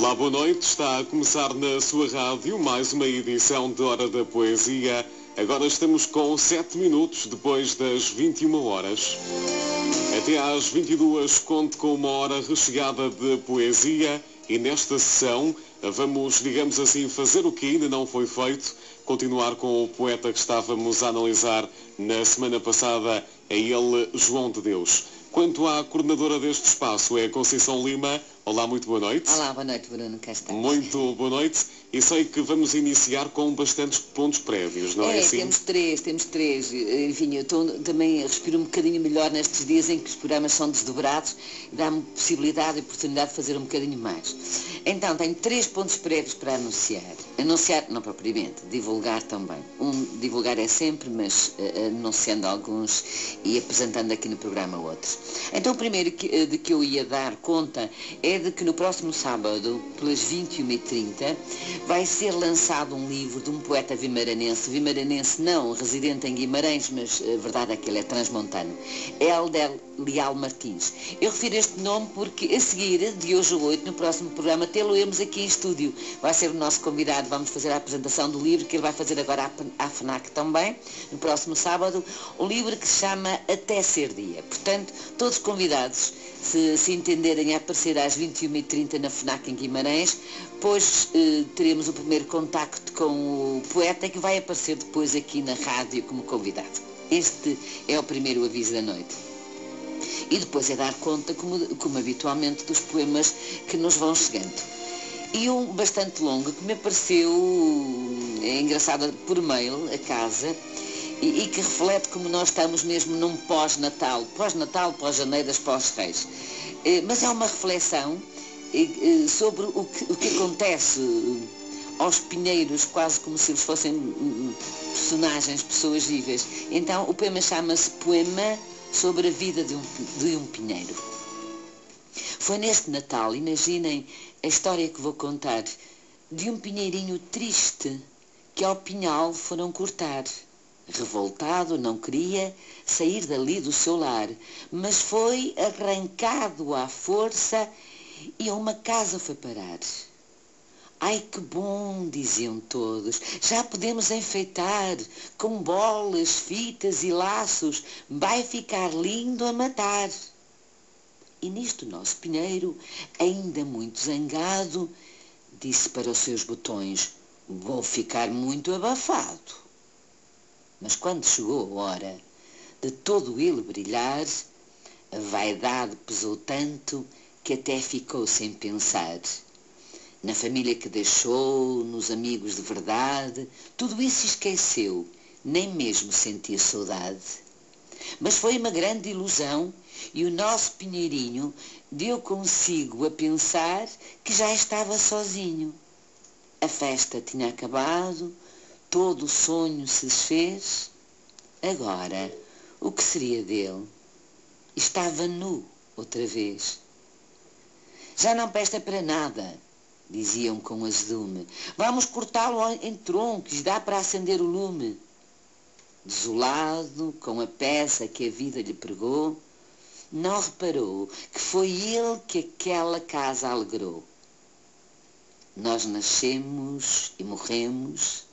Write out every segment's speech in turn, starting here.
Olá, boa noite. Está a começar na sua rádio mais uma edição de Hora da Poesia. Agora estamos com 7 minutos depois das 21 horas. Até às 22 conto com uma hora recheada de poesia e nesta sessão vamos, digamos assim, fazer o que ainda não foi feito, continuar com o poeta que estávamos a analisar na semana passada, é ele, João de Deus. Quanto à coordenadora deste espaço, é a Conceição Lima. Olá, muito boa noite. Olá, boa noite, Bruno, cá estamos. Muito boa noite. E sei que vamos iniciar com bastantes pontos prévios, não é assim? Temos três. Enfim, eu também respiro um bocadinho melhor nestes dias em que os programas são desdobrados e dá-me possibilidade e oportunidade de fazer um bocadinho mais. Então, tenho 3 pontos prévios para anunciar. Anunciar, não propriamente, divulgar também. Divulgar é sempre, mas anunciando alguns e apresentando aqui no programa outros. Então, o primeiro de que eu ia dar conta é de que no próximo sábado, pelas 21h30, vai ser lançado um livro de um poeta vimaranense não residente em Guimarães, mas a verdade é que ele é transmontano, Hélder Leal Martins. Eu refiro este nome porque a seguir, de hoje a 8, no próximo programa, tê-lo-emos aqui em estúdio. Vai ser o nosso convidado, vamos fazer a apresentação do livro, que ele vai fazer agora à FNAC também, no próximo sábado, um livro que se chama Até Ser Dia. Portanto, todos convidados, se entenderem a aparecer às 21h30 na FNAC em Guimarães, pois teremos o primeiro contacto com o poeta que vai aparecer depois aqui na rádio como convidado. Este é o primeiro aviso da noite. E depois é dar conta, como habitualmente, dos poemas que nos vão chegando. E um bastante longo que me apareceu, é engraçado, por mail, a casa, e que reflete como nós estamos mesmo num pós-natal, pós-janeiras, pós-reis. Mas é uma reflexão sobre o que acontece aos pinheiros, quase como se eles fossem personagens, pessoas vivas. Então o poema chama-se Poema sobre a vida de um pinheiro. Foi neste Natal, imaginem a história que vou contar, de um pinheirinho triste que ao pinhal foram cortar. Revoltado, não queria sair dali do seu lar, mas foi arrancado à força e a uma casa foi parar. Ai, que bom, diziam todos, já podemos enfeitar, com bolas, fitas e laços, vai ficar lindo a matar. E nisto o nosso pinheiro, ainda muito zangado, disse para os seus botões, vou ficar muito abafado. Mas quando chegou a hora de todo ele brilhar, a vaidade pesou tanto que até ficou sem pensar. Na família que deixou, nos amigos de verdade, tudo isso esqueceu, nem mesmo sentia saudade. Mas foi uma grande ilusão e o nosso pinheirinho deu consigo a pensar que já estava sozinho. A festa tinha acabado, todo o sonho se desfez. Agora, o que seria dele? Estava nu outra vez. Já não presta para nada, diziam com azedume. Vamos cortá-lo em troncos, dá para acender o lume. Desolado, com a peça que a vida lhe pregou, não reparou que foi ele que aquela casa alegrou. Nós nascemos e morremos,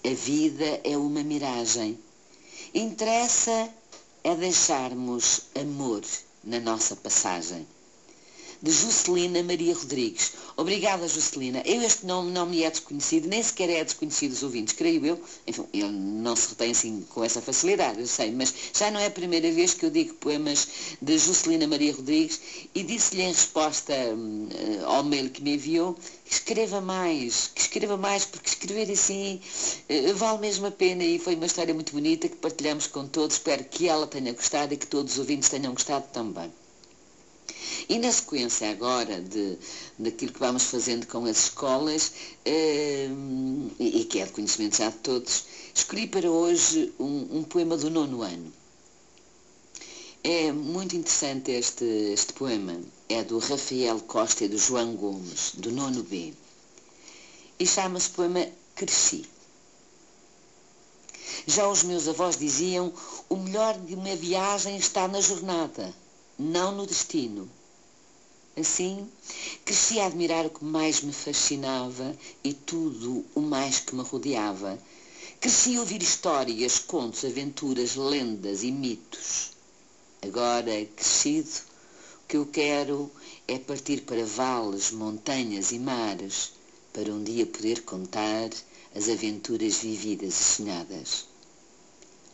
a vida é uma miragem. Interessa é deixarmos amor na nossa passagem. De Juscelina Maria Rodrigues. Obrigada, Juscelina. Este nome não me é desconhecido, nem sequer é desconhecido dos ouvintes, creio eu. Enfim, ele não se retém assim com essa facilidade, eu sei, mas já não é a primeira vez que eu digo poemas de Juscelina Maria Rodrigues e disse-lhe em resposta ao mail que me enviou que escreva mais, porque escrever assim vale mesmo a pena e foi uma história muito bonita que partilhamos com todos. Espero que ela tenha gostado e que todos os ouvintes tenham gostado também. E na sequência agora daquilo que vamos fazendo com as escolas, e que é de conhecimento já de todos, escolhi para hoje um poema do 9º ano. É muito interessante este poema, é do Rafael Costa e do João Gomes, do 9º B, e chama-se poema Cresci. Já os meus avós diziam, o melhor de uma viagem está na jornada, não no destino. Assim, Cresci a admirar o que mais me fascinava e tudo o mais que me rodeava. Cresci a ouvir histórias, contos, aventuras, lendas e mitos. Agora, crescido, o que eu quero é partir para vales, montanhas e mares, para um dia poder contar as aventuras vividas e sonhadas.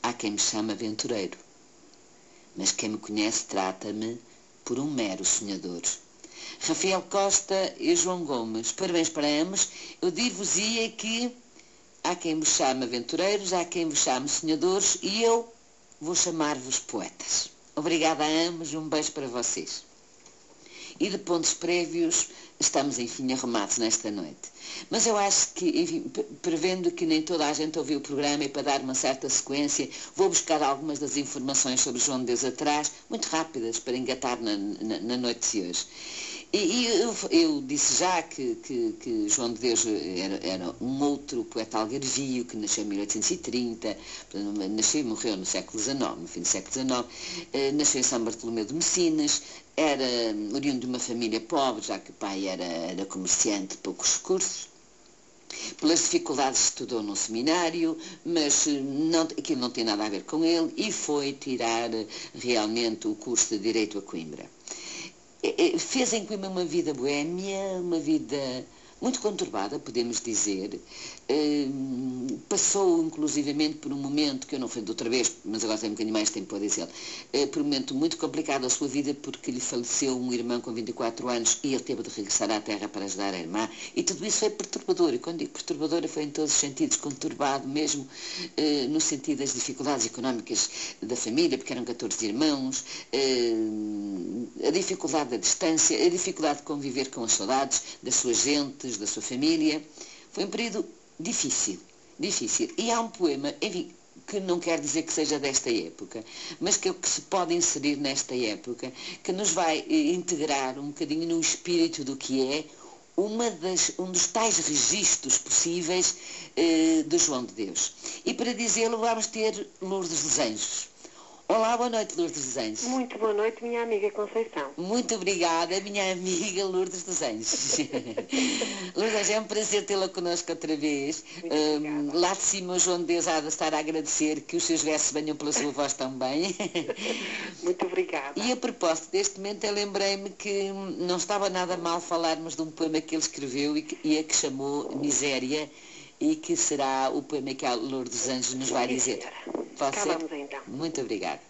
Há quem me chame aventureiro, mas quem me conhece trata-me por um mero sonhador. Rafael Costa e João Gomes, parabéns para ambos. Eu dir-vos-ia que há quem me chame aventureiros, há quem me chame sonhadores e eu vou chamar-vos poetas. Obrigada a ambos e um beijo para vocês. E de pontos prévios, estamos enfim arrumados nesta noite. Mas eu acho que, enfim, prevendo que nem toda a gente ouviu o programa e para dar uma certa sequência, vou buscar algumas das informações sobre João de Deus atrás, muito rápidas, para engatar na noite de hoje. E eu disse já que João de Deus era um outro poeta algarvio que nasceu em 1830, nasceu e morreu no século XIX, no fim do século XIX, nasceu em São Bartolomeu de Messinas, era oriundo de uma família pobre, já que o pai era comerciante de poucos recursos. Pelas dificuldades estudou num seminário, mas aquilo não tem nada a ver com ele e foi tirar realmente o curso de Direito a Coimbra. Fez em Coimbra uma vida boémia, uma vida muito conturbada, podemos dizer. Passou, inclusivamente, por um momento, que eu não fui de outra vez, mas agora tenho um bocadinho mais tempo para dizer, por um momento muito complicado da sua vida, porque lhe faleceu um irmão com 24 anos e ele teve de regressar à terra para ajudar a irmã. E tudo isso foi perturbador. E quando digo perturbadora, foi em todos os sentidos, conturbado mesmo, no sentido das dificuldades económicas da família, porque eram 14 irmãos, a dificuldade da distância, a dificuldade de conviver com as saudades das suas gentes, da sua família. Foi um período difícil. E há um poema, enfim, que não quer dizer que seja desta época, mas que se pode inserir nesta época, que nos vai integrar um bocadinho no espírito do que é um dos tais registros possíveis de João de Deus. E para dizê-lo vamos ter Lourdes dos Anjos. Olá, boa noite, Lourdes dos Anjos. Muito boa noite, minha amiga Conceição. Muito obrigada, minha amiga Lourdes dos Anjos. Lourdes, é um prazer tê-la connosco outra vez. Lá de cima o João de Deus há de estar a agradecer que os seus versos venham pela sua voz também. Muito obrigada. E a propósito deste momento, eu lembrei-me que não estava nada mal falarmos de um poema que ele escreveu e a que chamou Miséria, e que será o poema que a Lourdes dos Anjos nos vai dizer. Pode ser? Vamos então. Muito obrigada.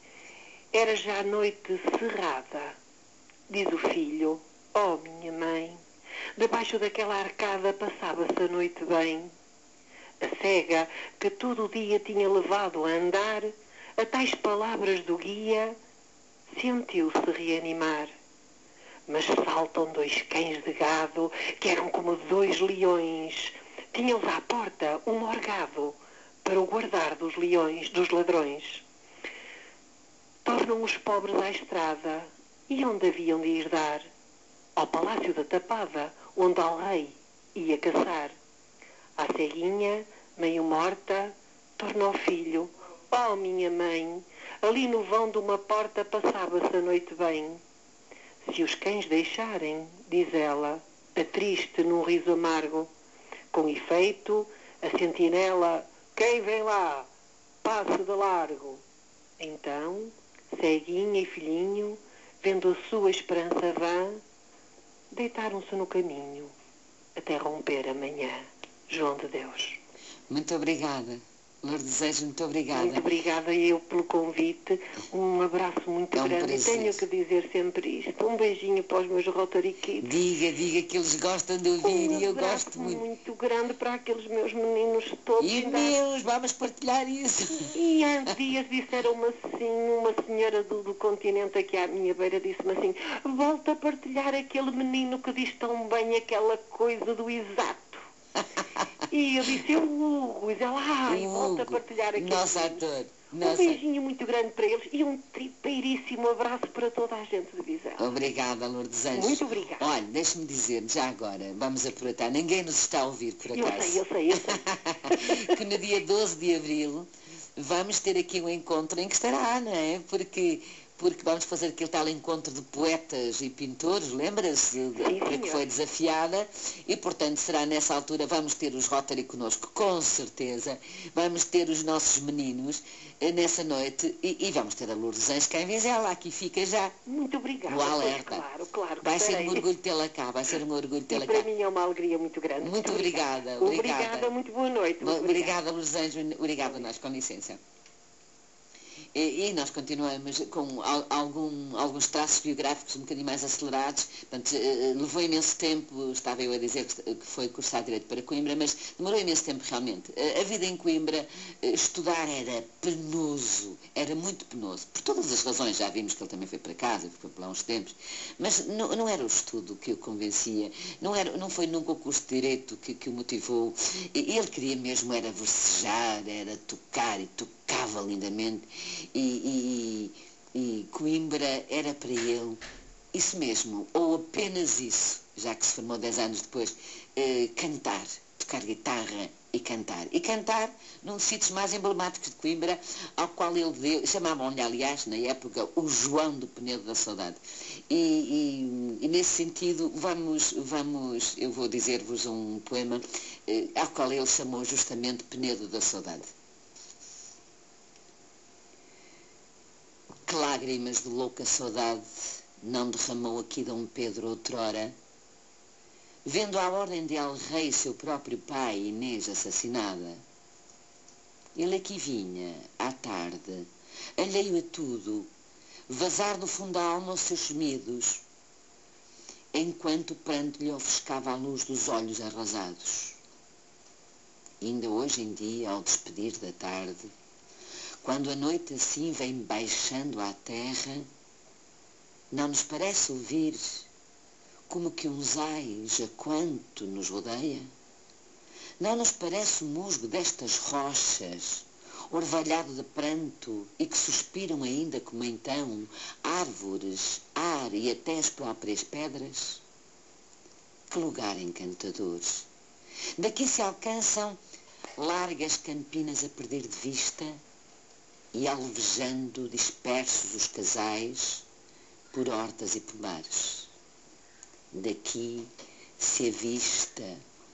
Era já noite cerrada, diz o filho, oh minha mãe, debaixo daquela arcada passava-se a noite bem. A cega, que todo o dia tinha levado a andar, a tais palavras do guia, sentiu-se reanimar. Mas saltam dois cães de gado, que eram como dois leões, tinham-os à porta um morgado, para o guardar dos leões, dos ladrões. Tornam os pobres à estrada, e onde haviam de ir dar? Ao palácio da Tapada, onde ao rei ia caçar. A ceguinha, meio morta, torna ao filho, oh minha mãe, ali no vão de uma porta passava-se a noite bem. Se os cães deixarem, diz ela, a triste num riso amargo, com efeito, a sentinela, quem vem lá, passe de largo. Então, ceguinha e filhinho, vendo a sua esperança vã, deitaram-se no caminho, até romper a manhã. João de Deus. Muito obrigada. Lourdes dos Anjos, muito obrigada. Muito obrigada eu pelo convite. Um abraço muito grande. Prazer. E tenho que dizer sempre isto. Um beijinho para os meus Rotary Kids. Diga que eles gostam de ouvir e eu gosto muito. Muito grande para aqueles meus meninos todos. E meus, vamos partilhar isso. E há dias disseram-me assim, uma senhora do continente aqui à minha beira disse-me assim, volta a partilhar aquele menino que diz tão bem aquela coisa do exato. E eu disse, o Hugo, e ela, volta a partilhar aquele nosso menino. ator. Um beijinho muito grande para eles e um tripeiríssimo abraço para toda a gente de Viseu. Obrigada, Lourdes dos Anjos. Muito obrigada. Olha, deixe-me dizer, já agora, vamos aproveitar, ninguém nos está a ouvir por acaso. Eu sei. Que no dia 12 de abril vamos ter aqui um encontro em que estará, não é? Porque porque vamos fazer aquele tal encontro de poetas e pintores, lembra-se, para que foi desafiada, e portanto será nessa altura, vamos ter os Rotary connosco, com certeza, vamos ter os nossos meninos nessa noite, e vamos ter a Lourdes Anjos cá em Vizela, aqui fica já. Muito obrigada. O alerta. Claro. Vai ser um orgulho tê-la cá, vai ser um orgulho tê-la cá. Para mim é uma alegria muito grande. Muito obrigada. Obrigada, muito boa noite. Obrigada, Lourdes Anjos, obrigada a nós, com licença. E nós continuamos com alguns traços biográficos um bocadinho mais acelerados. Portanto, levou imenso tempo, estava eu a dizer que foi cursar Direito para Coimbra, mas demorou imenso tempo realmente. A vida em Coimbra, estudar era penoso, era muito penoso. Por todas as razões, já vimos que ele também foi para casa, foi por lá uns tempos, mas não era o estudo que o convencia, não foi nunca o curso de Direito que o motivou. Ele queria mesmo era versejar, era tocar e tocava lindamente. E Coimbra era para ele isso mesmo, ou apenas isso, já que se formou 10 anos depois, cantar, tocar guitarra e cantar. E cantar num dos sítios mais emblemáticos de Coimbra, ao qual ele deu, chamavam-lhe, aliás, na época, o João do Penedo da Saudade. E nesse sentido, eu vou dizer-vos um poema ao qual ele chamou justamente Penedo da Saudade. Que lágrimas de louca saudade não derramou aqui Dom Pedro outrora, vendo à ordem de El-Rei seu próprio pai, Inês, assassinada. Ele aqui vinha, à tarde, alheio a tudo, vazar do fundo da alma os seus gemidos, enquanto o pranto lhe ofuscava a luz dos olhos arrasados. E ainda hoje em dia, ao despedir da tarde, quando a noite assim vem baixando à terra, não nos parece ouvir como que uns ais a quanto nos rodeia? Não nos parece o musgo destas rochas, orvalhado de pranto, e que suspiram ainda como então árvores, ar e até as próprias pedras? Que lugar encantador! Daqui se alcançam largas campinas a perder de vista, e alvejando dispersos os casais por hortas e pomares. Daqui se avista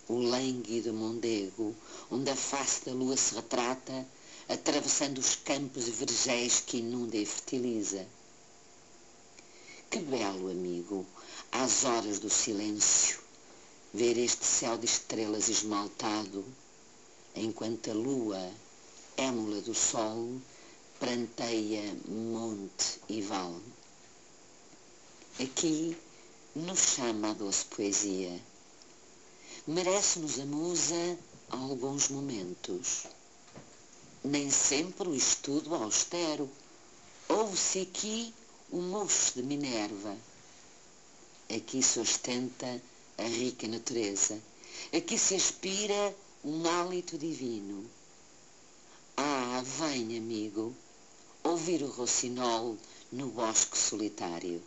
o lânguido Mondego, onde a face da lua se retrata, atravessando os campos e vergéis que inunda e fertiliza. Que belo, amigo, às horas do silêncio, ver este céu de estrelas esmaltado, enquanto a lua, émula do sol, pranteia monte e vale. Aqui nos chama a doce poesia. Merece-nos a musa alguns momentos. Nem sempre o estudo austero. Ouve-se aqui o mocho de Minerva. Aqui se ostenta a rica natureza. Aqui se aspira um hálito divino. Ah, vem, amigo, ouvir o rocinol no bosque solitário,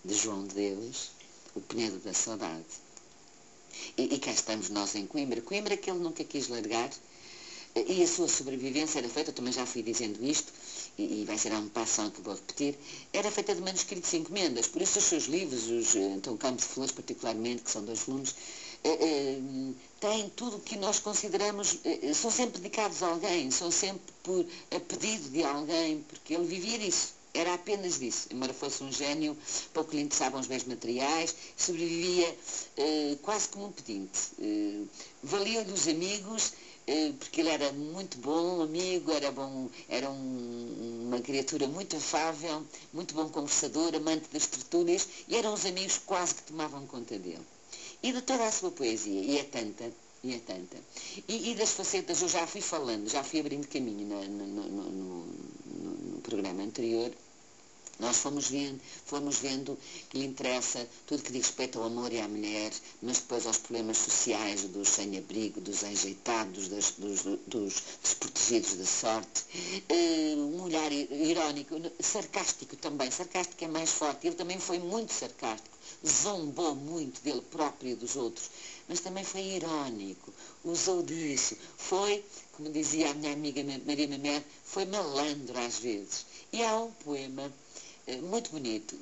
de João de Deus, o Penedo da Saudade. E cá estamos nós em Coimbra. Coimbra que ele nunca quis largar, e a sua sobrevivência era feita, eu também já fui dizendo isto, e vai ser a um passo que vou repetir, era feita de manuscritos e encomendas. Por isso os seus livros, então Campos de Flores particularmente, que são 2 volumes, têm tudo o que nós consideramos, são sempre dedicados a alguém, são sempre a pedido de alguém, porque ele vivia disso, era apenas disso. Embora fosse um gênio, pouco lhe interessavam os bens materiais, sobrevivia quase como um pedinte. Valiam-lhe os amigos, porque ele era muito bom amigo, era uma criatura muito afável, muito bom conversador, amante das tertúlias, e eram os amigos quase que tomavam conta dele. E de toda a sua poesia, e é tanta, e das facetas, eu já fui falando, já fui abrindo caminho no programa anterior. Nós fomos vendo que lhe interessa tudo que diz respeito ao amor e à mulher, mas depois aos problemas sociais, dos sem-abrigo, dos enjeitados, dos desprotegidos da sorte. Um olhar irónico, sarcástico também. Sarcástico é mais forte. Ele também foi muito sarcástico. Zombou muito dele próprio e dos outros. Mas também foi irónico. Usou disso. Foi, como dizia a minha amiga Maria Mamed, foi malandro às vezes. E há um poema muito bonito,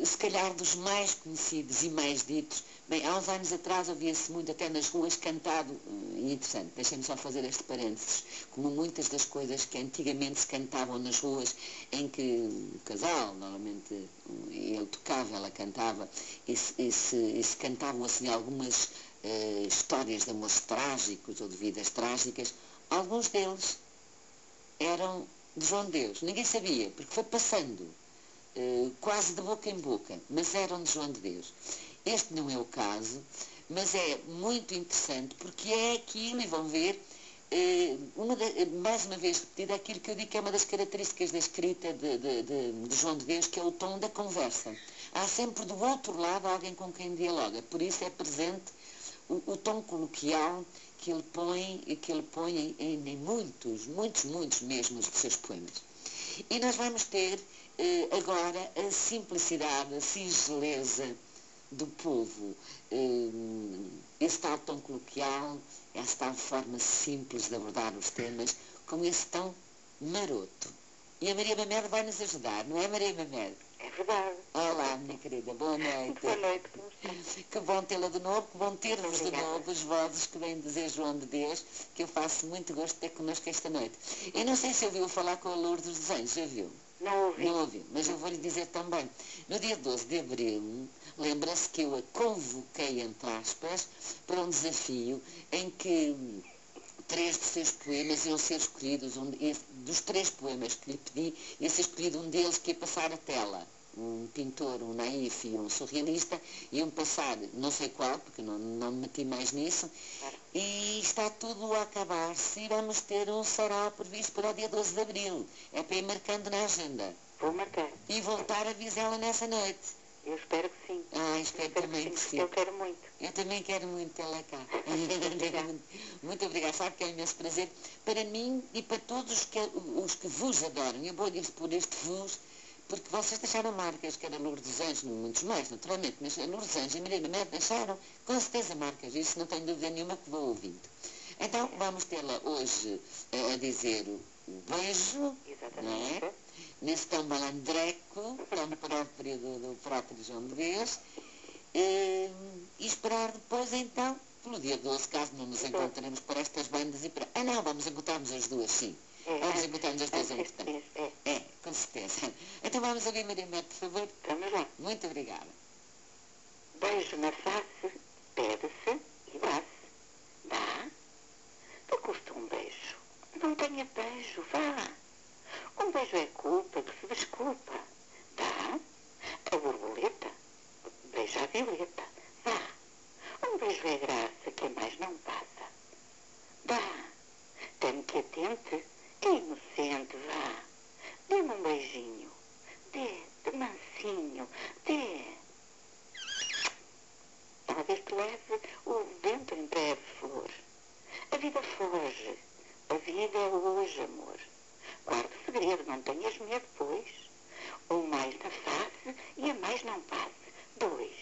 se calhar dos mais conhecidos e mais ditos. Bem, há uns anos atrás ouvia-se muito até nas ruas cantado, e interessante, deixem-me só fazer este parênteses, como muitas das coisas que antigamente se cantavam nas ruas, em que o casal, normalmente ele tocava, ela cantava, e se cantavam assim algumas histórias de amores trágicos ou de vidas trágicas, alguns deles eram de João de Deus. Ninguém sabia, porque foi passando quase de boca em boca, mas eram de João de Deus. Este não é o caso, mas é muito interessante, porque é aquilo, e vão ver, mais uma vez repetida, aquilo que eu digo que é uma das características da escrita de João de Deus, que é o tom da conversa. Há sempre do outro lado alguém com quem dialoga, por isso é presente o tom coloquial que ele põe em muitos mesmo dos seus poemas. E nós vamos ter agora a simplicidade, a singeleza do povo, esse tal tom coloquial, essa tal forma simples de abordar os temas, com esse tom maroto. E a Maria Mamed vai nos ajudar, não é, Maria Mamed? É verdade. Olá, minha querida, boa noite. Boa noite, como está? Que bom tê-la de novo, que bom ter-vos de novo, as vozes que vêm dizer João de Deus, que eu faço muito gosto de ter connosco esta noite. Eu não sei se ouviu falar com a Lourdes dos Anjos, já viu? Não ouvi. Não ouviu, mas eu vou-lhe dizer também. No dia 12 de abril, lembra-se que eu a convoquei, entre aspas, para um desafio em que 3 dos seus poemas iam ser escolhidos, dos 3 poemas que lhe pedi, ia ser escolhido um deles que ia passar a tela. Um pintor, um naif e um surrealista, iam passar, não sei qual, porque não me meti mais nisso, e está tudo a acabar-se e vamos ter um sarau previsto para o dia 12 de abril. É para ir marcando na agenda. Vou marcar. E voltar a avisá-la nessa noite. Eu espero que sim. Espero também que sim. Eu quero muito. Eu também quero muito tê-la cá. Muito obrigada. Sabe que é um imenso prazer para mim e para todos os que vos adoram. Eu vou dizer por este vos, porque vocês deixaram marcas, que era Lourdes dos Anjos, muitos mais, naturalmente, mas a Lourdes dos Anjos e a Maria Mamed deixaram com certeza marcas. Isso não tenho dúvida nenhuma que vou ouvindo. Então, vamos tê-la hoje a dizer o beijo, Exatamente. não é? Nesse tom malandreco, tão próprio do próprio João de Deus, e esperar depois, então, pelo dia 12, caso não nos encontremos por estas bandas e para... não, vamos encontrar-nos as duas, sim. Vamos encontrar-nos as duas, entretanto. Com certeza. Então vamos ouvir Maria Mamed, por favor. Vamos lá. Muito obrigada. Beijo na face, pede-se e dá-se. Dá? Que custa um beijo? Não tenha beijo, vá. Um beijo é culpa que se desculpa. Dá? A borboleta? Beija a violeta. Vá. Um beijo é graça que a mais não passa. Dá. Temo que atente. É inocente, vá. Dê-me um beijinho. Dê, de mansinho. Dê. Talvez te leve o vento em breve flor. A vida foge. A vida é hoje, amor. Guarda o segredo, não tenhas medo, pois. Um mais na face e a mais não passe. 2.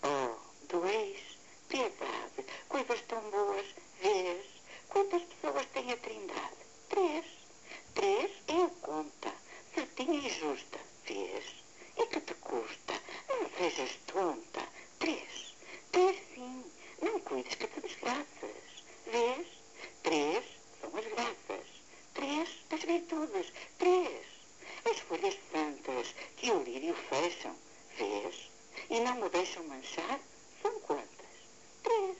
Oh, 2. Piedade. Coisas tão boas. Vês? Quantas pessoas tem a Trindade? 3. 3 é a conta. Certinha e justa. Vês? E que te custa? Não sejas tonta. 3. 3 sim. Não cuides que te desgraças. Vês? 3 são as graças. 3 das virtudes. 3 as folhas santas que o lírio fecham. Vês? E não me deixam manchar. São quantas? 3.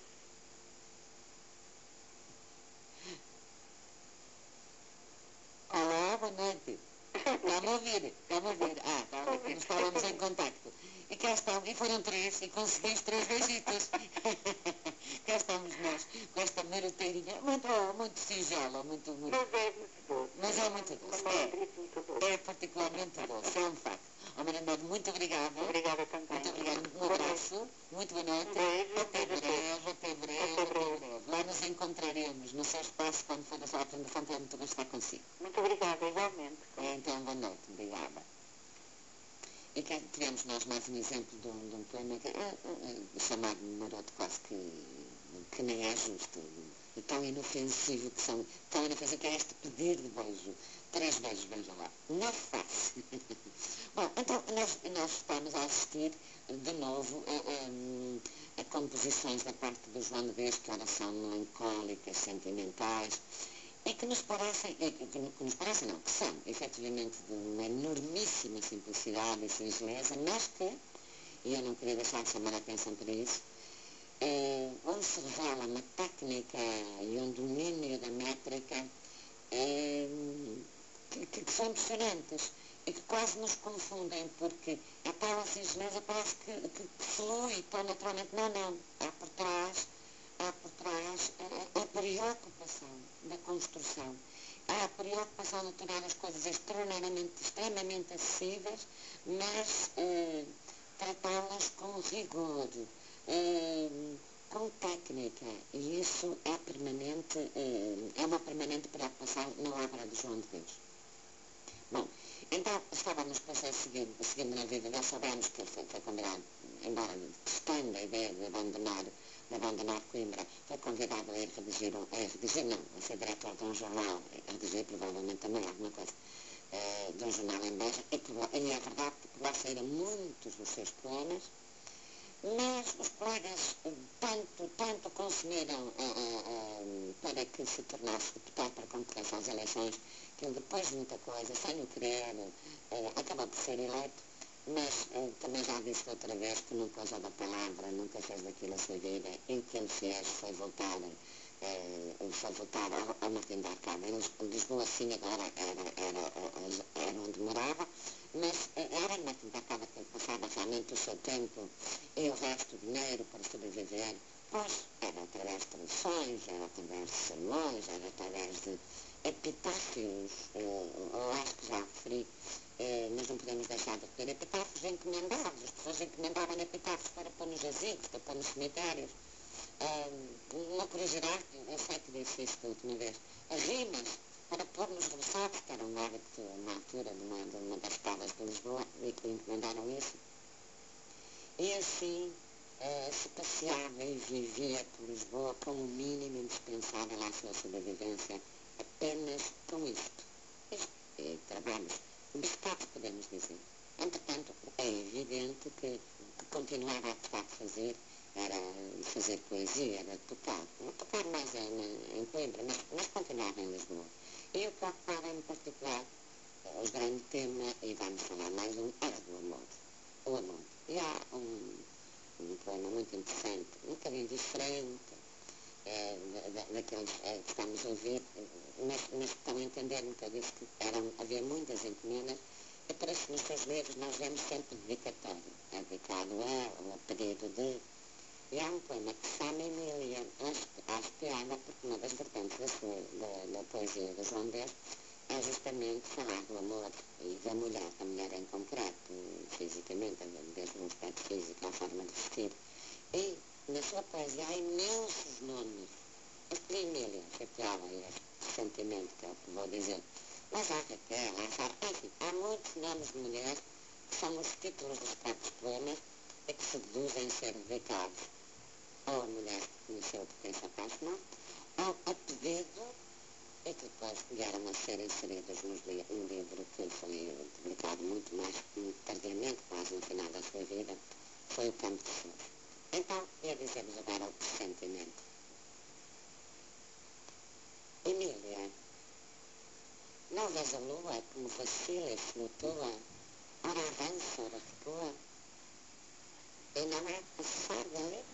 Olá, boa noite. Está-me a ouvir? Estávamos em contacto. E cá estão, e foram 3, e conseguimos 3 beijitos. Cá estamos nós, com esta maroteirinha, muito singela, muito... Mas é muito doce. Mas é muito doce. É particularmente doce, é um facto. Maria Mamed, muito obrigada. Obrigada também. Muito obrigada. Um abraço, muito boa noite. Beijo. Até breve. Lá nos encontraremos no seu espaço quando for a sua apresentação, tenho muito gosto de estar consigo. Muito obrigada, igualmente. Então, boa noite. Obrigada. E cá tivemos nós mais um exemplo de um poema chamado Maroto, quase que nem é justo. tão inofensivo que são, tão inofensivo que é este pedir de beijo. 3 beijos, vejam lá. Não fácil. Bom, então nós estamos a assistir de novo a composições da parte do João de Deus que ora são melancólicas, sentimentais, e que nos parecem, que são efetivamente de uma enormíssima simplicidade e singeleza, mas que, e eu não queria deixar de chamar a atenção para isso, onde se revela uma técnica e um domínio da métrica que são impressionantes e que quase nos confundem, porque a tal singeleza parece que flui tão naturalmente. Não. Há por trás a preocupação da construção. Há a preocupação de tornar as coisas extremamente acessíveis, mas tratá-las com rigor, com técnica, e isso é permanente, é uma permanente preocupação na obra de João de Deus. Bom, então estávamos seguindo na vida, nós sabemos que foi convidado, embora testando a ideia de abandonar Coimbra, foi convidado a ir a ser diretor de um jornal, a redigir provavelmente também alguma coisa, de um jornal em Beja, e é verdade que por lá saíram muitos dos seus poemas, mas os colegas tanto consumiram para que se tornasse deputado para concorrer às eleições, que ele, depois de muita coisa, sem o querer, acabou por ser eleito, mas também já disse outra vez que nunca usou da palavra, nunca fez daquilo a sua vida, e o que ele fez foi voltar ao Martim da Arcada. Lisboa, sim, agora era onde morava, mas era no Martim da Arcada que ele passava realmente o seu tempo e o resto do dinheiro para sobreviver, pois era através de traduções, era através de sermões, era através de epitáfios, eu acho que já referi, mas não podemos deixar de repetir epitáfios encomendados. As pessoas encomendavam epitáfios para pôr nos jazigos, para pôr nos cemitérios. Uma curiosidade, eu sei que disse isso da última vez, as rimas para pôr nos roçados, que era um hábito na altura de uma das casas de Lisboa, e que encomendaram isso. E assim se passeava e vivia por Lisboa com o mínimo indispensável à sua sobrevivência, apenas com isto. E trabalhos obcecados, podemos dizer. Entretanto, é evidente que continuava a gostar de fazer, era fazer poesia, era tocar mais em Coimbra, mas continuava em Lisboa. E o que ocupava em particular, o grande tema, e vamos falar mais era do amor. O amor. E há um poema muito interessante, um bocadinho diferente daqueles que estamos a ouvir, mas que estão a entender um bocadinho que havia muitas encomendas, e por isso nos seus livros nós vemos sempre dedicatório, dedicado ou a pedido de. E há um poema que se chama Emília, acho piada, porque uma das vertentes da poesia de João Deus é justamente falar do amor e da mulher em concreto, fisicamente, desde um aspecto físico à forma de vestir. E na sua poesia há imensos nomes. Este de Emília, chateava este sentimento, que é o que vou dizer. Mas há Raquel, enfim, há muitos nomes de mulheres que são os títulos dos próprios poemas e que se deduzem ser dedicados ou a mulher que conheceu por quem se apaixonou, ou a pedido, e que depois vieram a ser inseridos num livro que foi publicado muito tardiamente, quase no final da sua vida, foi o Campo de Flores. Então, ia dizer-vos agora o pressentimento. Emília, não vês a lua como vacila e flutua, ora avança, ora recua, e não é passar dali?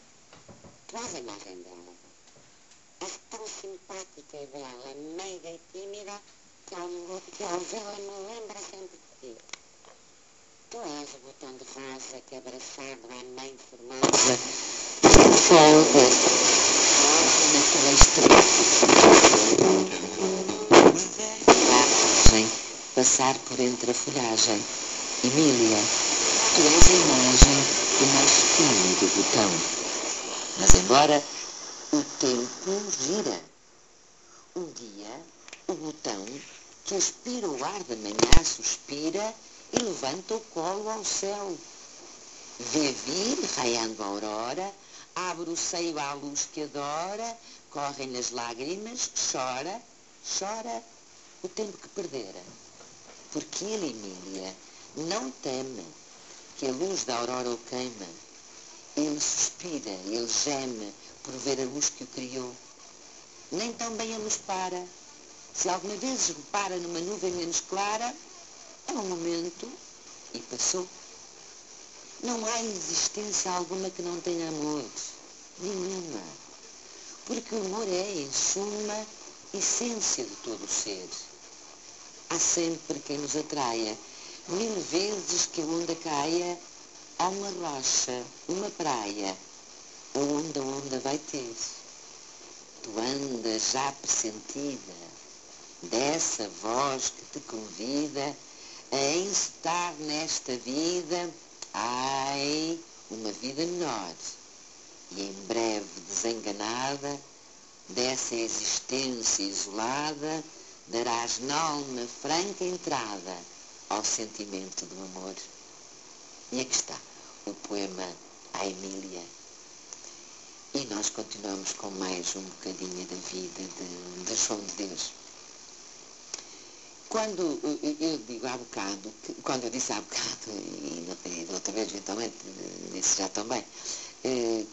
Tu és a imagem dela. És tão simpática e bela, meiga e tímida, que ao vê-la me lembra sempre de ti. Tu és o botão de rosa que abraçado à mãe formosa folga naquela estrela. Passar por entre a folhagem. Emília, tu és a imagem do mais tímido botão. Mas embora o tempo gira, um dia o botão que aspira o ar da manhã suspira e levanta o colo ao céu. Vê vir, raiando a aurora, abre o seio à luz que adora, correm-lhe as lágrimas, chora, chora o tempo que perdera. Porque ele, Emília, não teme que a luz da aurora o queima. Ele suspira, ele geme por ver a luz que o criou. Nem tão bem a luz para. Se alguma vez repara numa nuvem menos clara, é um momento e passou. Não há existência alguma que não tenha amor. Nenhuma. Porque o amor é, em suma, essência de todo o ser. Há sempre quem nos atraia. 1000 vezes que a onda caia, há uma rocha, uma praia. A onda vai ter. Tu andas já pressentida dessa voz que te convida a encetar nesta vida, ai, uma vida menor. E em breve desenganada dessa existência isolada, darás na alma franca entrada ao sentimento do amor. E aqui está o poema à Emília. E nós continuamos com mais um bocadinho da vida de João de Deus. Quando eu digo há bocado, quando eu disse há bocado, e da outra vez eventualmente disse já também,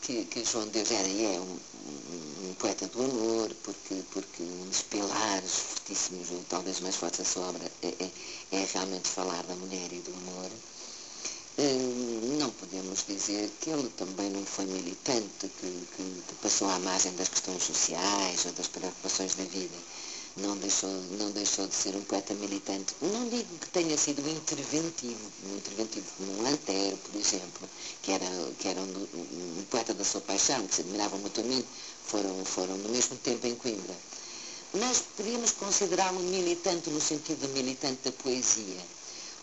que João de Deus era e é um poeta do amor, porque um dos pilares fortíssimos, ou talvez mais fortes da sua obra, é realmente falar da mulher e do amor. Não podemos dizer que ele também não foi militante, que passou à margem das questões sociais ou das preocupações da vida. Não deixou de ser um poeta militante. Não digo que tenha sido interventivo como um Lantero, por exemplo, que era um poeta da sua paixão, que se admiravam mutuamente, foram no mesmo tempo em Coimbra. Mas podíamos considerá-lo militante no sentido de militante da poesia,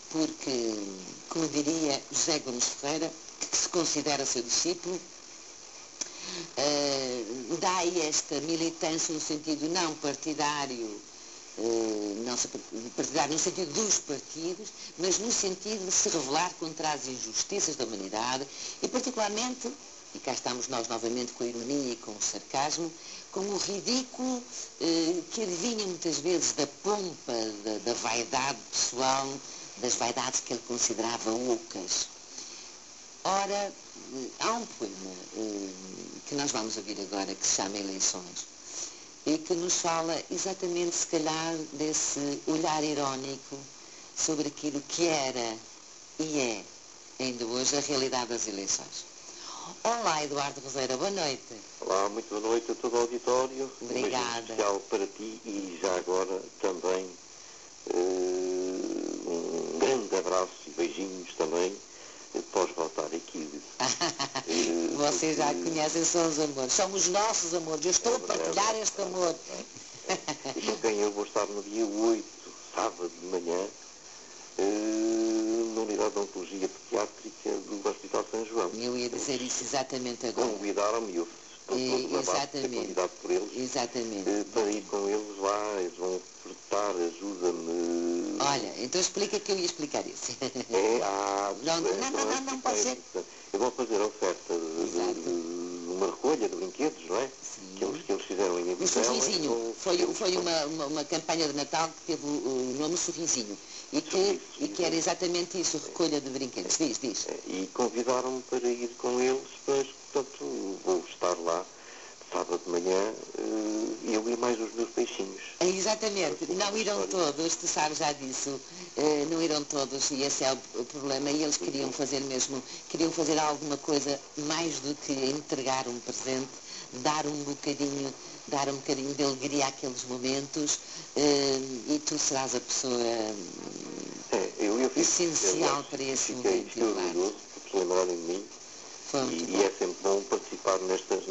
porque, como diria José Gomes Ferreira, que se considera seu discípulo, dá esta militância no sentido não partidário, partidário no sentido dos partidos, mas no sentido de se rebelar contra as injustiças da humanidade e particularmente, e cá estamos nós novamente com a ironia e com o sarcasmo, com o ridículo que adivinha muitas vezes da pompa, da vaidade pessoal, das vaidades que ele considerava ocas. Ora, há um poema que nós vamos ouvir agora que se chama Eleições e que nos fala exatamente, se calhar, desse olhar irónico sobre aquilo que era e é ainda hoje a realidade das eleições. Olá, Eduardo Roseira, boa noite. Olá, muito boa noite a todo o auditório. Obrigada. Um beijo especial para ti e já agora também um grande abraço e beijinhos também. Podes voltar aqui. Vocês já conhecem, são os amores. São os nossos amores. Eu estou a partilhar este amor. E com quem eu vou estar no dia 8, sábado de manhã, na Unidade de Oncologia Pediátrica do Hospital São João. Eu ia dizer isso exatamente agora. Convidaram-me, eu estou todo babado de ser convidado por eles. Exatamente. Para ir com eles lá, eles vão ofertar ajuda-me. Olha, então explica que eu ia explicar isso. Não pode ser. Eu vou fazer a oferta de uma recolha de brinquedos, não é? Que eles fizeram em O Sorrisinho. Foi uma campanha de Natal que teve o nome Sorrisinho. E que era exatamente isso, recolha de brinquedos. Diz. E convidaram-me para ir com eles, mas, portanto, vou estar lá sábado de manhã, eu e mais os meus peixinhos. Exatamente, não irão todos, tu sabes já disso, não irão todos e esse é o problema e eles queriam fazer alguma coisa mais do que entregar um presente, dar um bocadinho de alegria àqueles momentos e tu serás a pessoa essencial para esse momento. Fiquei orgulhoso por se lembrarem de mim. E é sempre bom participar nestas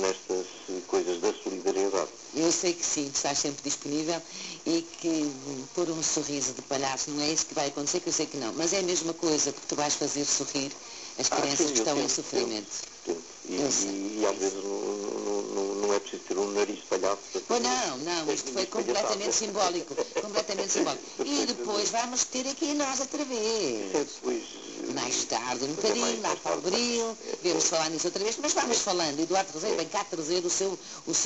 coisas da solidariedade. Eu sei que sim, tu estás sempre disponível e que pôr um sorriso de palhaço não é isso que vai acontecer, que eu sei que não, mas é a mesma coisa que tu vais fazer sorrir as crianças que estão em sofrimento. E às vezes não é preciso ter um nariz de palhaço. Oh, não, isto foi completamente simbólico, completamente simbólico. E depois vamos ter aqui nós outra vez. Depois, mais tarde, um bocadinho, lá para abril, vamos falar nisso outra vez, mas vamos falando. Eduardo Roseiro vem cá trazer o seu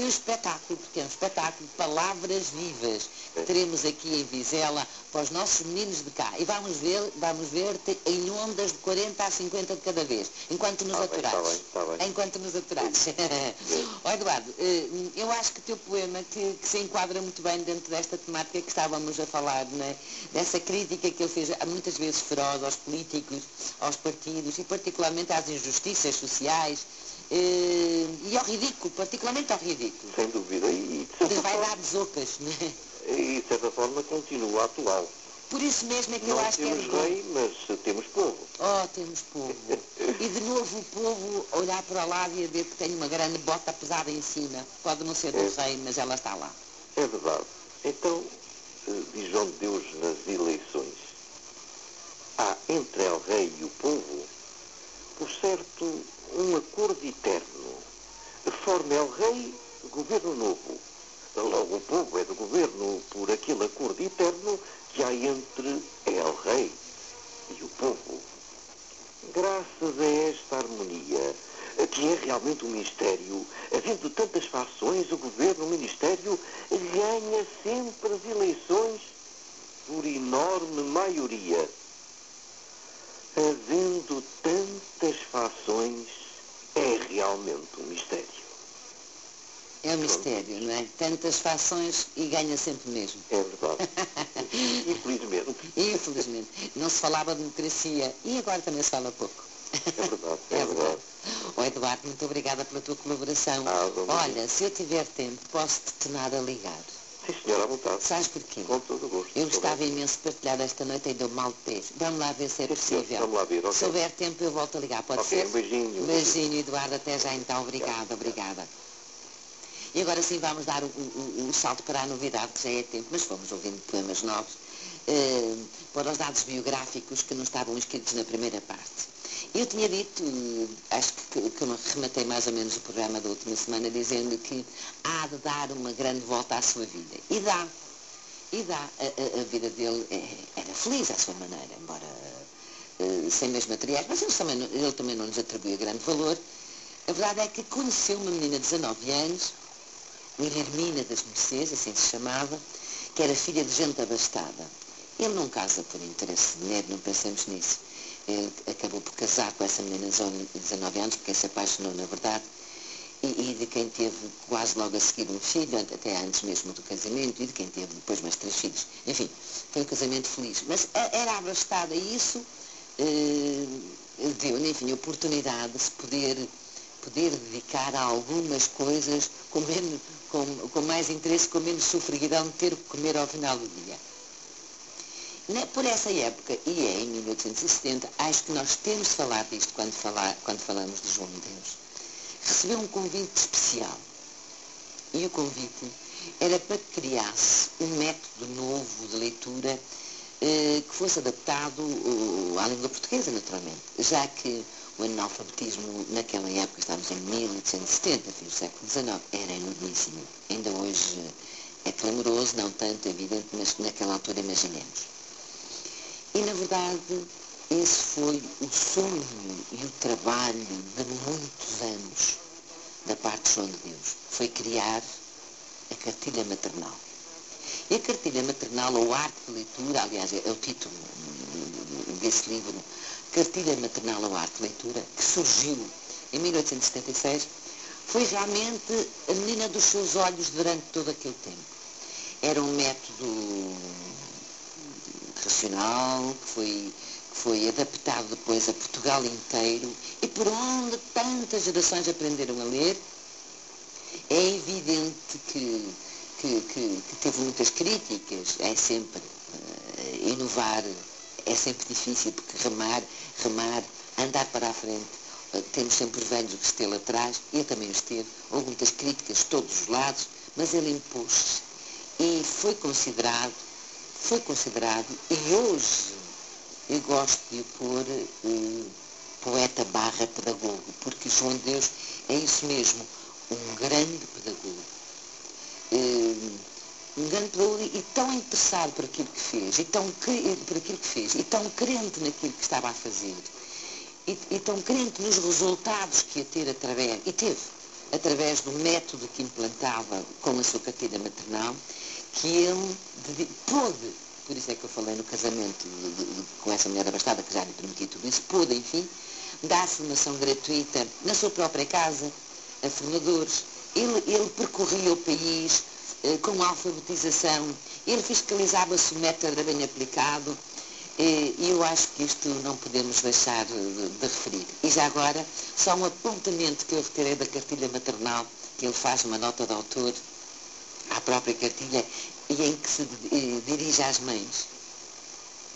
espetáculo, porque é um espetáculo de palavras vivas, que teremos aqui em Vizela para os nossos meninos de cá. E vamos ver em ondas de 40 a 50 de cada vez, enquanto nos aturados. Está bem. Enquanto nos aturados. Ó Eduardo, eu acho que o teu poema que se enquadra muito bem dentro desta temática que estávamos a falar, né? Dessa crítica que ele fez muitas vezes feroz aos políticos, aos partidos e particularmente às injustiças sociais e ao ridículo, particularmente ao ridículo. Sem dúvida. Das vaidades ocas, né? E de certa forma continua atual. Por isso mesmo é que eu Não acho que é temos rei, mas temos povo. Oh, temos povo. E de novo o povo olhar para o lado e a ver que tem uma grande bota pesada em cima. Pode não ser do rei, mas ela está lá. É verdade. Então, diz João de Deus nas eleições: há entre el rei e o povo, por certo, um acordo eterno. Forma el rei governo novo. Logo o povo é do governo por aquele acordo eterno que há entre el rei e o povo. Graças a esta harmonia, que é realmente um mistério, havendo tantas fações, o governo, o ministério, ganha sempre as eleições por enorme maioria. Havendo tantas fações, é realmente um mistério. É um mistério, não é? Tantas fações e ganha sempre mesmo. É verdade. Infelizmente. Infelizmente. Não se falava de democracia e agora também se fala pouco. É verdade. É verdade. Oh, Eduardo, muito obrigada pela tua colaboração. Olha, se eu tiver tempo, posso-te tornar a ligar. Sim, senhora, à vontade. Sabes porquê? Com todo o gosto. Eu gostava imenso de partilhar esta noite e deu mal de pés. Vamos lá ver se é possível. Vamos lá ver, ok. Se houver tempo, eu volto a ligar. Pode ser? Um beijinho. Um beijinho, Eduardo. Até já então. Obrigada. E agora sim vamos dar o salto para a novidade, que já é tempo, mas fomos ouvindo poemas novos, para os dados biográficos que não estavam escritos na primeira parte. Eu tinha dito, acho que rematei mais ou menos o programa da última semana, dizendo que há de dar uma grande volta à sua vida. E dá. A vida dele era feliz à sua maneira, embora sem meios materiais, mas ele também não nos atribuía grande valor. A verdade é que conheceu uma menina de 19 anos, Guilhermina das Mercês, assim se chamava, que era filha de gente abastada. Ele não casa por interesse de dinheiro, não pensemos nisso. Ele acabou por casar com essa menina de 19 anos, porque se apaixonou na verdade, e de quem teve quase logo a seguir um filho, até antes mesmo do casamento, e de quem teve depois mais 3 filhos. Enfim, foi um casamento feliz. Mas era abastada e isso deu-lhe, enfim, a oportunidade de se poder dedicar a algumas coisas com mais interesse, com menos sofreguidão de ter o que comer ao final do dia. Por essa época, e é em 1870, acho que nós temos de falar disto quando falamos de João de Deus. Recebeu um convite especial. E o convite era para que criasse um método novo de leitura que fosse adaptado à língua portuguesa, naturalmente, já que o analfabetismo naquela época, estávamos em 1870, fim do século XIX, era enormíssimo. Ainda hoje é clamoroso, não tanto, evidente, mas naquela altura imaginemos. E, na verdade, esse foi o sonho e o trabalho de muitos anos da parte de João de Deus. Foi criar a cartilha maternal. E a cartilha maternal, ou arte de leitura, aliás, é o título desse livro, Cartilha Maternal ou Arte de Leitura, que surgiu em 1876, foi realmente a menina dos seus olhos durante todo aquele tempo. Era um método racional, que foi adaptado depois a Portugal inteiro e por onde tantas gerações aprenderam a ler. É evidente que teve muitas críticas, é sempre inovar, é sempre difícil, porque remar, andar para a frente, temos sempre os velhos que esteve atrás, ele também esteve, houve muitas críticas de todos os lados, mas ele impôs-se e foi considerado, e hoje eu gosto de o pôr poeta / pedagogo, porque João de Deus é isso mesmo, um grande pedagogo. Um grande pedagogo e tão interessado por aquilo que fez, e tão crente naquilo que estava a fazer, e tão crente nos resultados que ia ter através do método que implantava com a sua cartilha maternal, que ele pôde, por isso é que eu falei no casamento com essa mulher abastada, que já lhe prometi tudo isso, pôde, enfim, dar formação gratuita na sua própria casa, a formadores. Ele percorria o país com alfabetização, ele fiscalizava se o método era bem aplicado, e eu acho que isto não podemos deixar de referir. E já agora, só um apontamento que eu retirei da cartilha maternal, que ele faz uma nota de autor à própria cartilha, e em que se dirige às mães,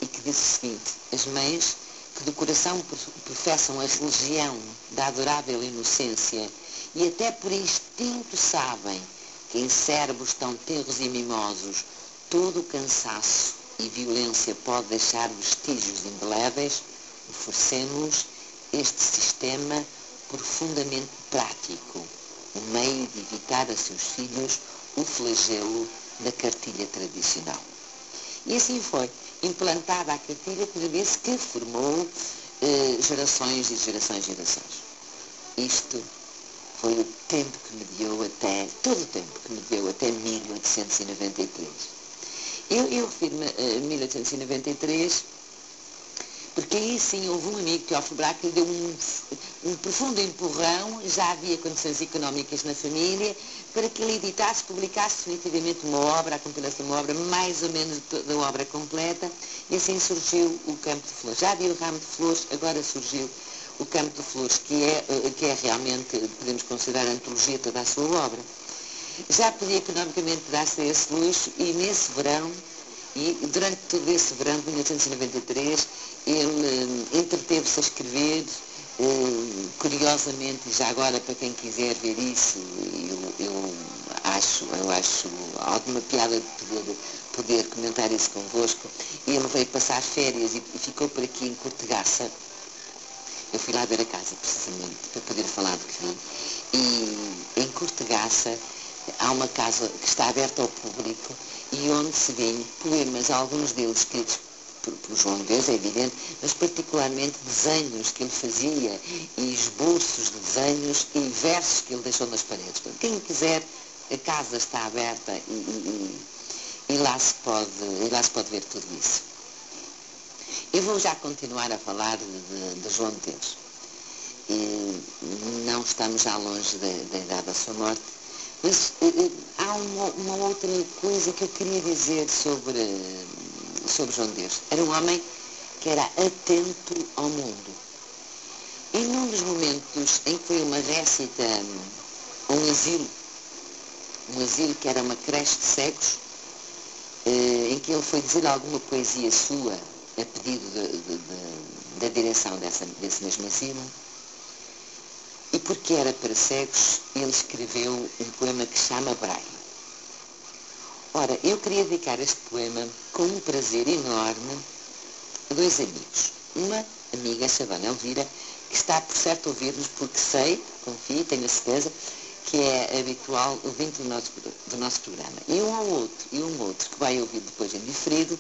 e que diz o seguinte: as mães que do coração professam a religião da adorável inocência e até por instinto sabem que em cérebros tão tenros e mimosos todo o cansaço e violência pode deixar vestígios indeléveis, oferecemos este sistema profundamente prático, o meio de evitar a seus filhos o flagelo da cartilha tradicional. E assim foi implantada a cartilha, como eu disse, que formou gerações e gerações. Isto foi o tempo que me deu até, todo o tempo que me deu até 1893. Eu refiro-me a 1893, porque aí sim houve um amigo, Teófilo Braga, que lhe deu um profundo empurrão, já havia condições económicas na família, para que ele editasse, publicasse definitivamente uma obra, a compilação de uma obra mais ou menos da obra completa, e assim surgiu o Campo de Flores. Já havia o Ramo de Flores, agora surgiu o Campo de Flores, que é realmente, podemos considerar a antologia toda a sua obra. Já podia economicamente dar-se a esse luxo, e nesse verão, e durante todo esse verão de 1893, ele entreteve-se a escrever, curiosamente, e já agora para quem quiser ver isso, eu acho alguma piada de poder comentar isso convosco. Ele veio passar férias e ficou por aqui em Cortegaça. Eu fui lá ver a casa, precisamente, para poder falar do que vi. E em Cortegaça há uma casa que está aberta ao público e onde se vêem poemas, alguns deles escritos por João de Deus, é evidente, mas particularmente desenhos que ele fazia e esboços de desenhos e versos que ele deixou nas paredes. Quem quiser, a casa está aberta e lá se pode ver tudo isso. Eu vou já continuar a falar de João de Deus. E não estamos já longe da idade da sua morte, mas há uma outra coisa que eu queria dizer sobre João de Deus. Era um homem que era atento ao mundo. E num dos momentos em que foi uma récita a um asilo que era uma creche de cegos, em que ele foi dizer alguma poesia sua a pedido da direção desse mesmo asilo, e porque era para cegos, ele escreveu um poema que se chama Braille. Ora, eu queria dedicar este poema com um prazer enorme a dois amigos. Uma amiga, a Savana Elvira, que está por certo a ouvir-nos, porque sei, confio, tenho a certeza, que é habitual ouvinte do nosso programa. E um outro que vai ouvir depois em diferido,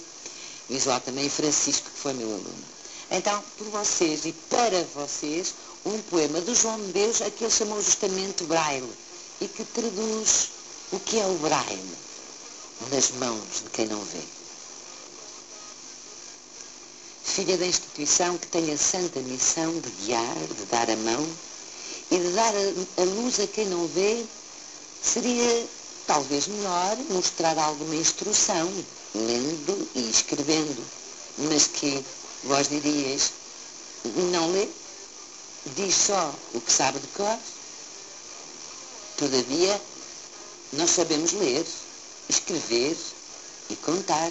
visual também, Francisco, que foi meu aluno. Então, por vocês e para vocês, um poema do João de Deus, a que ele chamou justamente Braille, e que traduz o que é o Braille nas mãos de quem não vê. Filha da instituição que tem a santa missão de guiar, de dar a mão e de dar a luz a quem não vê, seria talvez melhor mostrar alguma instrução, lendo e escrevendo, mas que vós dirias, não lê, diz só o que sabe de cor. Todavia, nós sabemos ler, escrever e contar.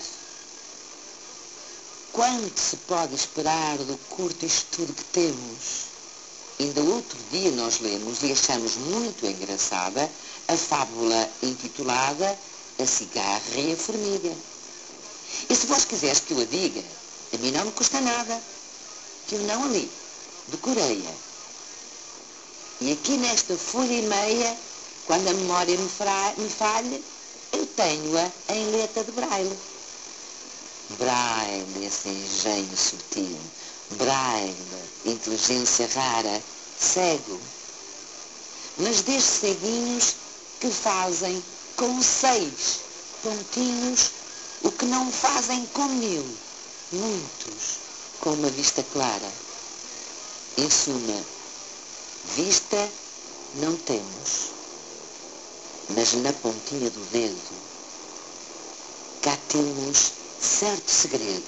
Quanto se pode esperar do curto estudo que temos? Ainda outro dia nós lemos e achamos muito engraçada a fábula intitulada A Cigarra e a Formiga. E se vós quiseres que eu a diga, a mim não me custa nada, que eu não a li, decorei-a. E aqui nesta folha e meia Quando a memória me falha, eu tenho-a em letra de braille. Braille, esse engenho sutil. Braille, inteligência rara, cego. Mas destes ceguinhos que fazem com 6 pontinhos o que não fazem com 1000. Muitos, com uma vista clara. Em suma, vista não temos, mas na pontinha do dedo cá temos certo segredo,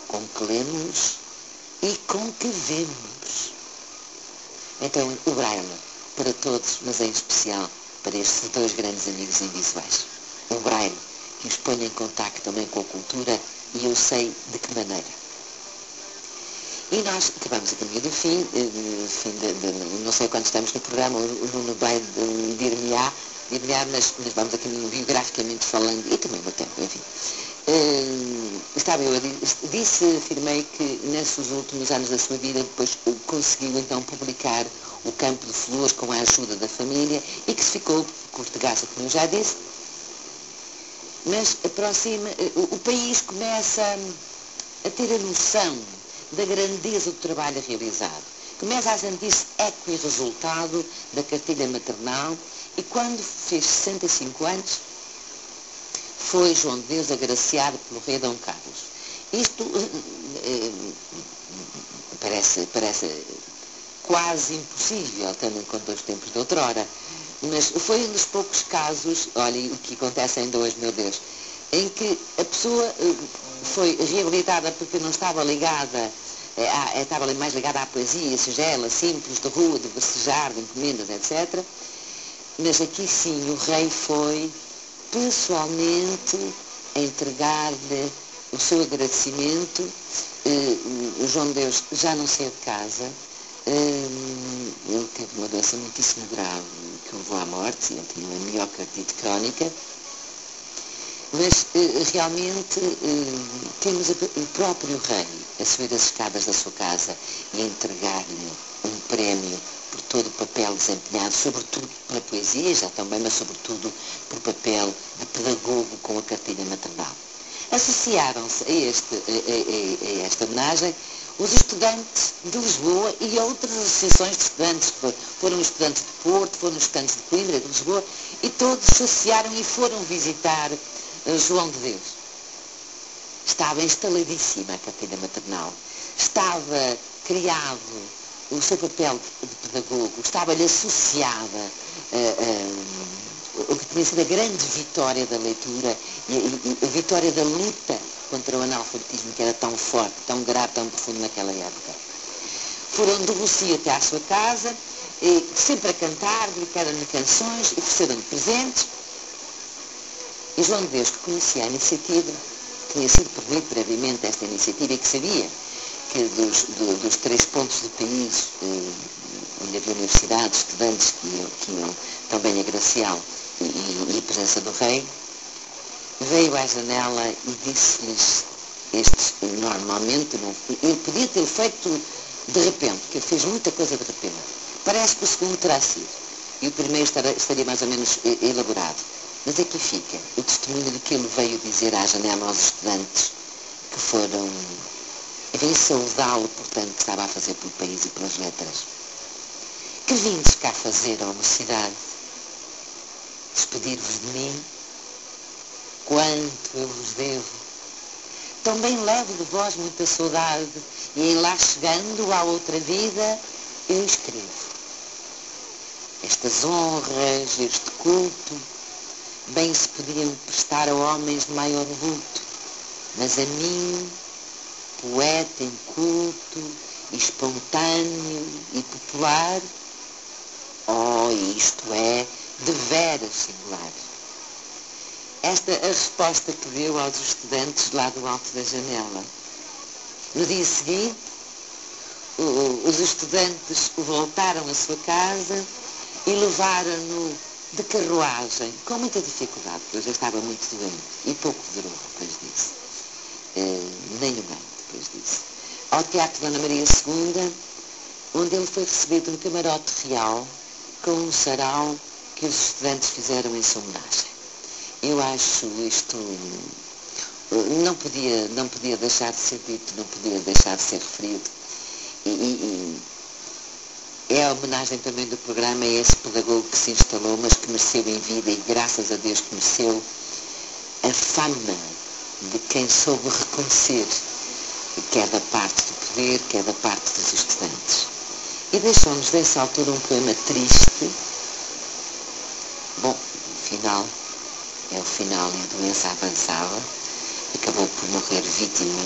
com que lemos e com que vemos. Então, o braille, para todos, mas em especial para estes 2 grandes amigos invisuais. O braille, que os põe em contacto também com a cultura, e eu sei de que maneira. E nós acabamos a caminho do fim não sei quando estamos no programa, o Nuno vai dir-me-á, mas vamos a caminho biograficamente falando, e também no tempo, enfim. Afirmei que nesses últimos anos da sua vida depois conseguiu então publicar O Campo de Flores com a ajuda da família e que se ficou cortegaça, como eu já disse, mas o país começa a ter a noção da grandeza do trabalho realizado. Começa a sentir-se eco e resultado da cartilha maternal e quando fez 65 anos foi João de Deus agraciado pelo rei Dom Carlos. Isto parece quase impossível, tendo em conta os tempos de outrora, mas foi um dos poucos casos, olhem o que acontece ainda hoje, meu Deus, em que a pessoa foi reabilitada porque não estava ligada, estava mais ligada à poesia, singela, simples, de rua, de versejar, de encomendas, etc. Mas aqui sim o rei foi pessoalmente a entregar-lhe o seu agradecimento. O João de Deus já não saiu de casa. Ele teve uma doença muitíssimo grave que o levou à morte, ele tinha uma miocardite crónica, mas realmente temos o próprio rei a subir as escadas da sua casa e a entregar-lhe um prémio por todo o papel desempenhado, sobretudo pela poesia, já também, mas sobretudo por papel de pedagogo com a cartilha maternal. Associaram-se a esta homenagem os estudantes de Lisboa e outras associações de estudantes, foram os estudantes de Porto, foram os estudantes de Coimbra, de Lisboa, e todos se associaram e foram visitar João de Deus. Estava instaladíssima a cartilha maternal, estava criado o seu papel de pedagogo, estava-lhe associada o que tinha sido a grande vitória da leitura e a vitória da luta contra o analfabetismo que era tão forte, tão grave, tão profundo naquela época. Foram de Lucia até à sua casa, sempre a cantar, dedicaram-lhe canções e ofereceram-lhe presentes. E João de Deus, que conhecia a iniciativa, que tinha sido perdido previamente esta iniciativa e que sabia que dos 3 pontos do país, onde havia universidades, estudantes que iam também agraciá-lo e a presença do rei, veio à janela e disse-lhes, normalmente, ele podia ter feito de repente, porque ele fez muita coisa de repente. Parece que o segundo terá sido, e o primeiro estaria mais ou menos elaborado. Mas aqui fica o testemunho de que ele veio dizer à janela aos estudantes que foram, veio saudá-lo, portanto, que estava a fazer pelo país e pelas letras. Que vindes cá fazer, ó mocidade? Despedir-vos de mim? Quanto eu vos devo. Também levo de vós muita saudade, e em lá chegando à outra vida, eu escrevo. Estas honras, este culto, bem se podiam prestar a homens de maior vulto, mas a mim, poeta inculto, espontâneo e popular, isto é, de veras singular. Esta é a resposta que deu aos estudantes lá do alto da janela. No dia seguinte, os estudantes voltaram à sua casa e levaram-no de carruagem, com muita dificuldade, porque ele já estava muito doente, e pouco durou depois disso. Nem um ano depois disso. Ao Teatro Dona Maria II, onde ele foi recebido no camarote real, com um sarau que os estudantes fizeram em sua homenagem. Eu acho isto... Não podia deixar de ser dito, não podia deixar de ser referido. E é a homenagem também do programa a esse pedagogo que se instalou, mas que mereceu em vida, e graças a Deus que mereceu, a fama de quem soube reconhecer, quer da parte do poder, quer da parte dos estudantes. E deixou-nos dessa altura um poema triste. Bom, o final e a doença avançava. Acabou por morrer vítima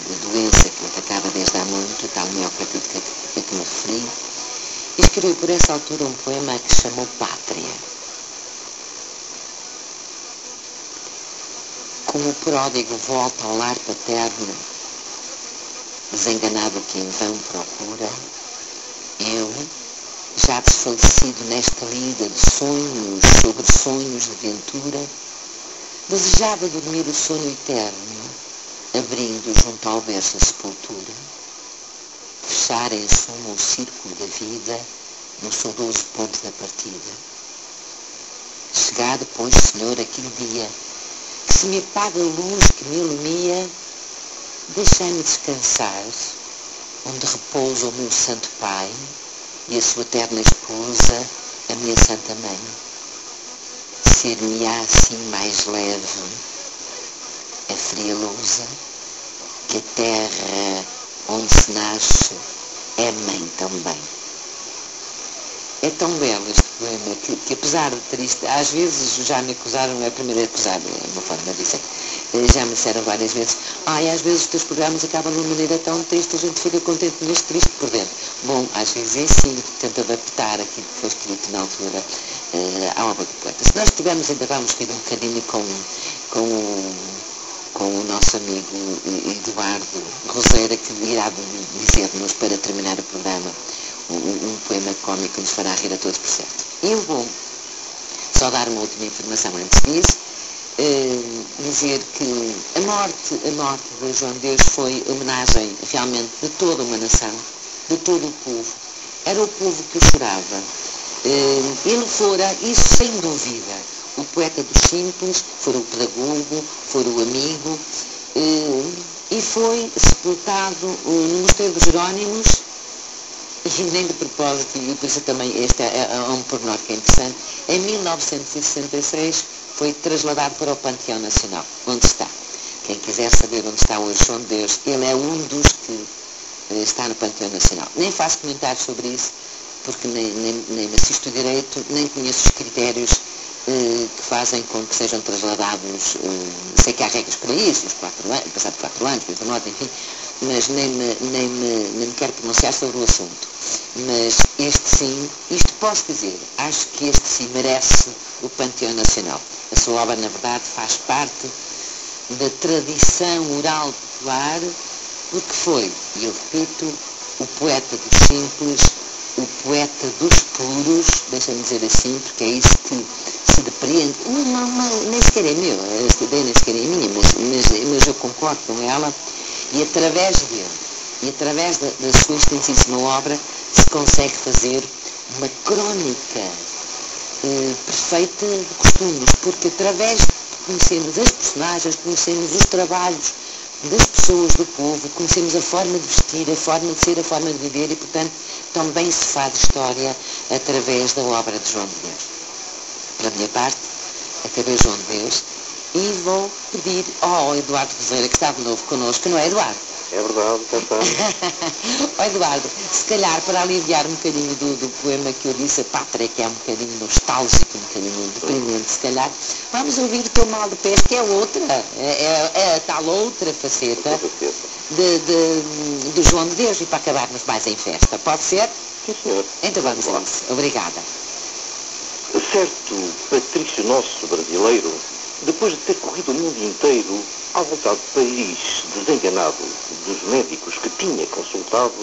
de doença que o atacava desde há muito, tal miocardite a que me referi. E escreveu por essa altura um poema que chamou Pátria. Como o pródigo volta ao lar paterno, desenganado que em vão procura, eu, já desfalecido nesta lida de sonhos sobre sonhos de ventura, desejava dormir o sonho eterno, abrindo junto ao berço a sepultura, fechar em suma o círculo da vida no saudoso ponto da partida. Chegado, pois, Senhor, aquele dia que se me apaga a luz que me ilumia, deixai-me descansar, onde repousa o meu santo Pai e a sua eterna esposa, a minha santa Mãe. Ser-me-á assim mais leve a fria lousa, que a terra onde se nasce é mãe também. É tão belo este poema que apesar de triste, às vezes já me acusaram, é a primeira acusada, é uma forma de dizer, já me disseram várias vezes, às vezes os teus programas acabam de uma maneira tão triste, a gente fica contente neste triste por dentro. Bom, às vezes é assim, tento adaptar aquilo que foi escrito na altura à obra do poeta. Se nós tivermos, ainda vamos rir um bocadinho com o nosso amigo Eduardo Roseira, que irá dizer-nos, para terminar o programa, um poema cómico que nos fará rir a todos, por certo. Eu vou só dar uma última informação antes disso, dizer que a morte de João de Deus foi homenagem realmente de toda uma nação, de todo o povo. Era o povo que o chorava. Ele fora, isso sem dúvida, o poeta dos simples, fora o pedagogo, fora o amigo, e foi sepultado no Mosteiro dos Jerónimos, e nem de propósito, e por isso também este é um pormenor que é interessante, em 1966 foi trasladado para o Panteão Nacional, onde está. Quem quiser saber onde está hoje João de Deus, ele é um dos que está no Panteão Nacional. Nem faço comentários sobre isso, porque nem me assisto direito, nem conheço os critérios que fazem com que sejam trasladados, sei que há regras para isso, os 4 anos, passado 4 anos, depois da nota, enfim, mas nem me quero pronunciar sobre o assunto. Mas este sim, isto posso dizer, acho que este sim merece o Panteão Nacional. A sua obra, na verdade, faz parte da tradição oral popular, porque foi, e eu repito, o poeta dos simples, o poeta dos puros, deixa-me dizer assim, porque é isso que se depreende. Nem sequer é meu, esta ideia nem sequer é minha, mas eu concordo com ela, e através dele, e através da sua extensíssima obra, se consegue fazer uma crónica perfeita de costumes, porque através de conhecermos as personagens, conhecemos os trabalhos das pessoas do povo, conhecemos a forma de vestir, a forma de ser, a forma de viver, e portanto também se faz história através da obra de João de Deus. Pela minha parte, acabei João de Deus e vou pedir ao Eduardo Roseira, que está de novo connosco, não é, Eduardo? É verdade, já está. Eduardo, se calhar para aliviar um bocadinho do poema que eu disse, a Pátria, que é um bocadinho nostálgico, um bocadinho deprimente, se calhar, vamos ouvir o Teu Mal de Pés, que é outra, é a tal outra faceta de João de Deus, e para acabarmos mais em festa. Pode ser? Sim, senhor. Então vamos a isso. Obrigada. Certo patrício nosso brasileiro, depois de ter corrido o mundo inteiro, ao voltar de Paris, desenganado dos médicos que tinha consultado,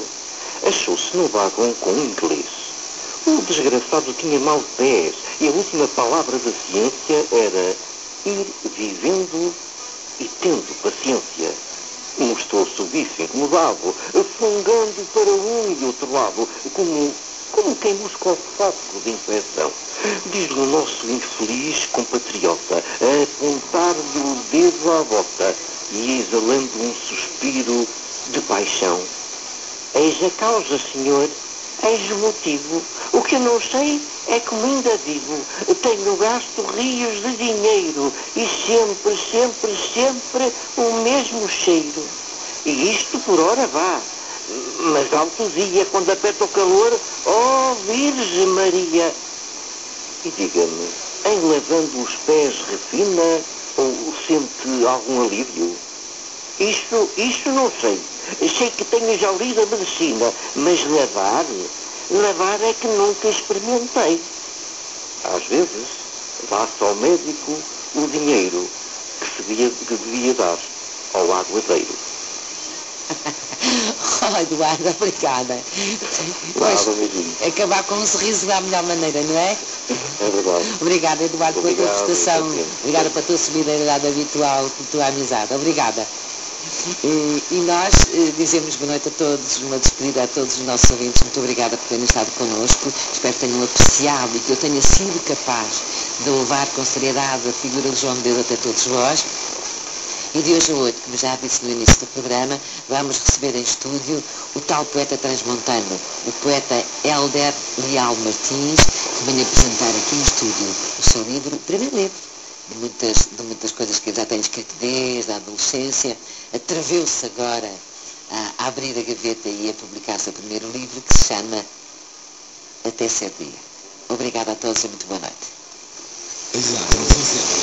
achou-se no vagão com um inglês. O desgraçado tinha mal de pés, e a última palavra da ciência era ir vivendo e tendo paciência. Mostrou-se o bicho incomodado, fungando para um e outro lado, como quem busca o saco de infecção. diz o nosso infeliz compatriota, a apontar-lhe o dedo à bota e exalando um suspiro de paixão. Eis a causa, senhor, eis o motivo. O que eu não sei é como ainda vivo. Tenho gasto rios de dinheiro e sempre, sempre, sempre o mesmo cheiro. E isto por hora vá. Mas alto dia, quando aperta o calor, oh Virgem Maria! E diga-me, em lavando os pés refina ou sente algum alívio? Isto não sei. Sei que tenho já lido a medicina, mas lavar é que nunca experimentei. Às vezes, dá-se ao médico o dinheiro que devia dar ao aguadeiro. Oh, Eduardo, obrigada. Pois, acabar com um sorriso da melhor maneira, não é? É verdade. Obrigada, Eduardo, pela tua prestação. Obrigada pela tua solidariedade habitual, pela tua amizade. Obrigada. E nós dizemos boa noite a todos, uma despedida a todos os nossos ouvintes. Muito obrigada por terem estado connosco. Espero que tenham apreciado e que eu tenha sido capaz de levar com seriedade a figura de João de Deus até todos vós. E de hoje a hoje, como já disse no início do programa, vamos receber em estúdio o tal poeta transmontano, o poeta Hélder Leal Martins, que vem apresentar aqui em estúdio o seu livro, o primeiro livro, de muitas coisas que ele já tem escrito desde a adolescência. Atreveu-se agora a abrir a gaveta e a publicar seu primeiro livro, que se chama Até Ser Dia. Obrigada a todos e muito boa noite. Exato.